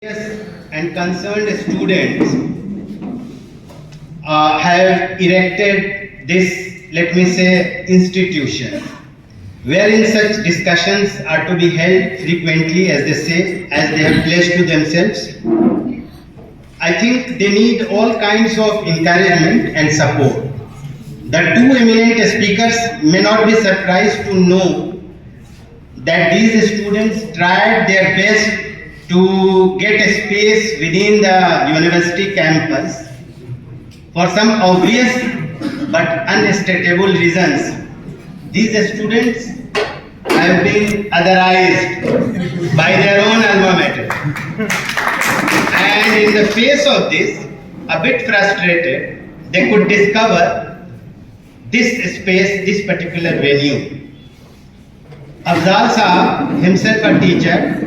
And concerned students have erected this, let me say, institution, wherein such discussions are to be held frequently, as they say, as they have pledged to themselves. I think they need all kinds of encouragement and support. The two eminent speakers may not be surprised to know that these students tried their best to get a space within the university campus for some obvious but unstateable reasons. These students have been otherized by their own alma mater. And in the face of this, a bit frustrated, they could discover this space, this particular venue. Afzal Sahab, himself a teacher,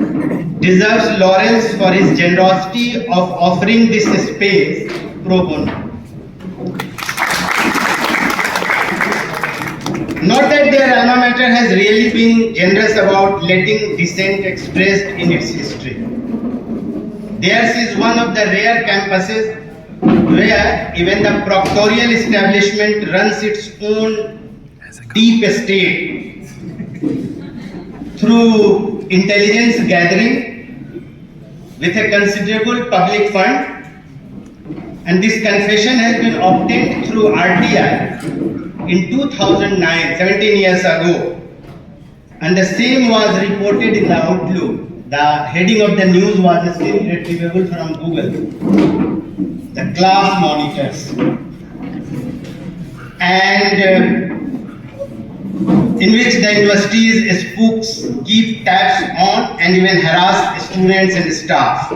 deserves laurels for his generosity of offering this space pro bono. Not that their alma mater has really been generous about letting dissent expressed in its history. Theirs is one of the rare campuses where even the proctorial establishment runs its own deep state through intelligence gathering with a considerable public fund, and this confession has been obtained through RTI in 2009, 17 years ago, and the same was reported in the Outlook. The heading of the news was still retrievable from Google. The class monitors. And in which the university's spooks keep tabs on and even harass students and staff.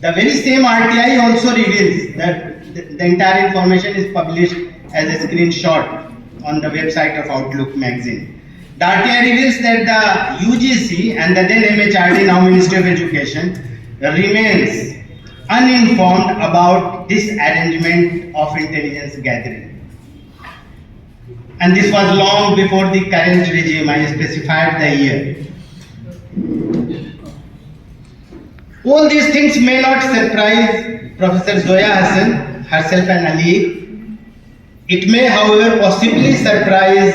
The very same RTI also reveals that the entire information is published as a screenshot on the website of Outlook magazine. The RTI reveals that the UGC and the then MHRD, now Ministry of Education, remains uninformed about this arrangement of intelligence gathering. And this was long before the current regime. I specified the year. All these things may not surprise Professor Zoya Hassan, herself an Ali. It may, however, possibly surprise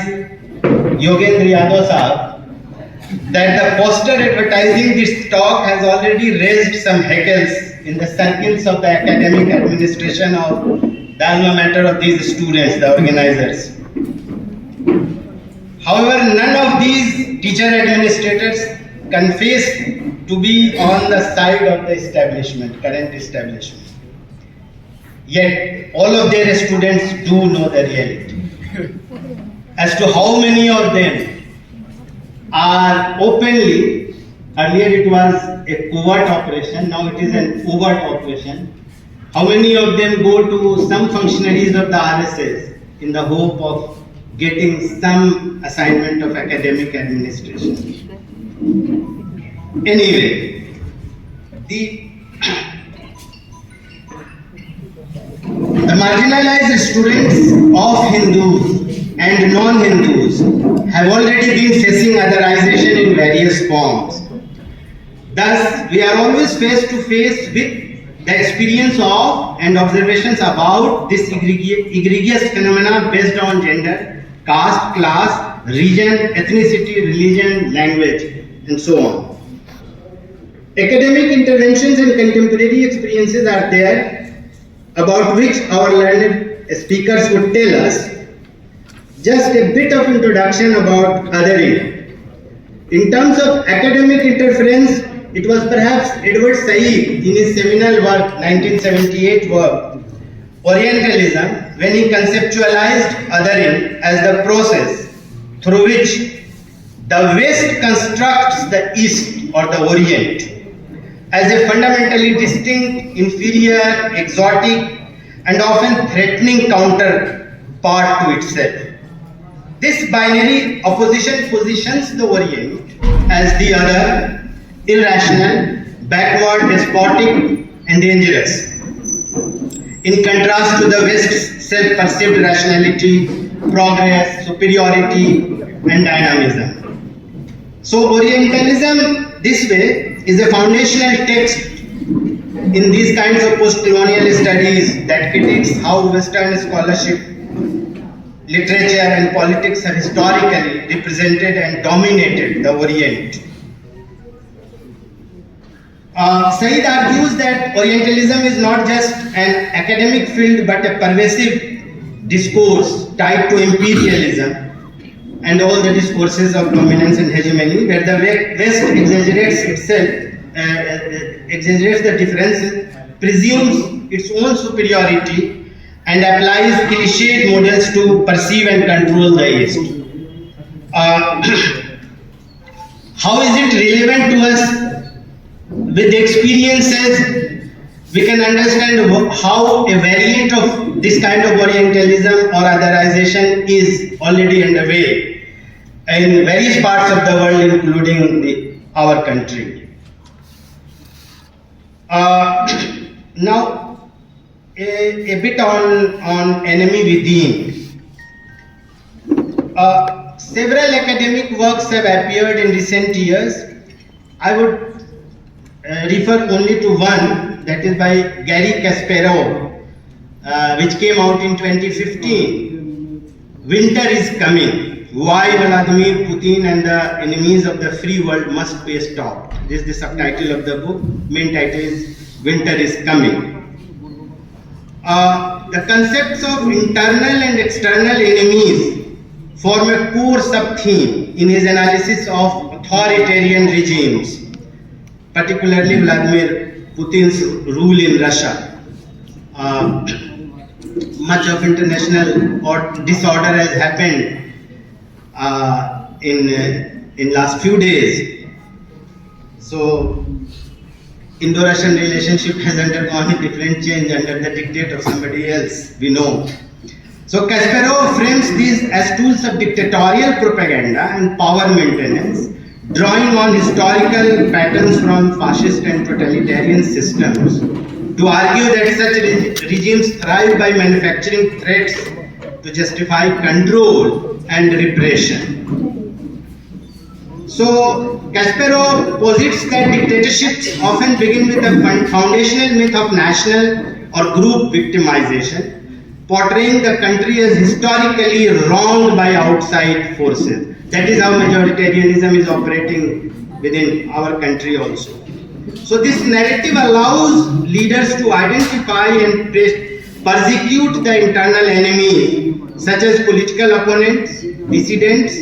Yogendra Yadav Sahab that the poster advertising this talk has already raised some heckles in the circles of the academic administration of the alma mater of these students, the organizers. However, none of these teacher administrators confess to be on the side of the establishment, current establishment. Yet, all of their students do know the reality. As to how many of them are openly, earlier it was a covert operation, now it is an overt operation. How many of them go to some functionaries of the RSS in the hope of getting some assignment of academic administration. Anyway, the marginalized students of Hindus and non-Hindus have already been facing otherization in various forms. Thus, we are always face to face with the experience of and observations about this egregious phenomena based on gender, caste, class, region, ethnicity, religion, language, and so on. Academic interventions and contemporary experiences are there about which our learned speakers would tell us. Just a bit of introduction about othering. In terms of academic interference, it was perhaps Edward Said in his seminal work, 1978 work, Orientalism, when he conceptualized othering as the process through which the West constructs the East or the Orient as a fundamentally distinct, inferior, exotic, and often threatening counterpart to itself. This binary opposition positions the Orient as the other, irrational, backward, despotic, and dangerous, in contrast to the West's self-perceived rationality, progress, superiority, and dynamism. So Orientalism, this way, is a foundational text in these kinds of post-colonial studies that critiques how Western scholarship, literature and politics have historically represented and dominated the Orient. Said argues that Orientalism is not just an academic field but a pervasive discourse tied to imperialism and all the discourses of dominance and hegemony, where the West exaggerates the differences, presumes its own superiority, and applies cliched models to perceive and control the East. How is it relevant to us? With the experiences, we can understand how a variant of this kind of Orientalism or otherization is already underway in various parts of the world, including our country. Now, a bit on enemy within. Several academic works have appeared in recent years. I would refer only to one, that is by Gary Kasparov, which came out in 2015. Winter is coming. Why Vladimir Putin and the enemies of the free world must be stopped. This is the subtitle of the book. Main title is Winter is Coming. The concepts of internal and external enemies form a core sub-theme in his analysis of authoritarian regimes, particularly Vladimir Putin's rule in Russia. Much of international disorder has happened in last few days. So, Indo-Russian relationship has undergone a different change under the dictate of somebody else, we know. So Kasparov frames these as tools of dictatorial propaganda and power maintenance, drawing on historical patterns from fascist and totalitarian systems to argue that such regimes thrive by manufacturing threats to justify control and repression. So Kasparov posits that dictatorships often begin with a foundational myth of national or group victimization, portraying the country as historically wronged by outside forces. That is how majoritarianism is operating within our country also. So this narrative allows leaders to identify and persecute the internal enemies, such as political opponents, dissidents,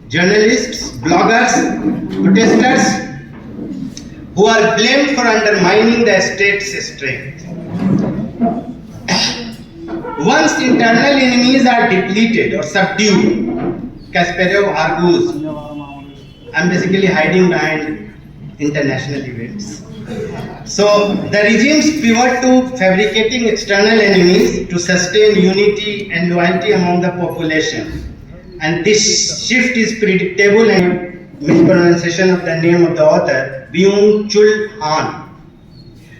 journalists, bloggers, protesters, who are blamed for undermining the state's strength. Once internal enemies are depleted or subdued, Kasparov argues, I'm basically hiding behind international events. So the regimes pivot to fabricating external enemies to sustain unity and loyalty among the population. And this shift is predictable, and mispronunciation of the name of the author, Byung-Chul Han.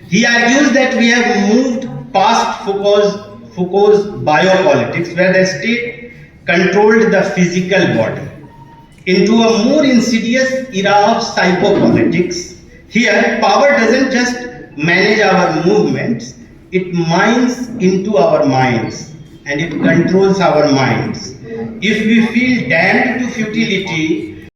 He argues that we have moved past Foucault's biopolitics, where the state controlled the physical body, into a more insidious era of psychopolitics. Here, power doesn't just manage our movements, it mines into our minds and it controls our minds. If we feel damned to futility,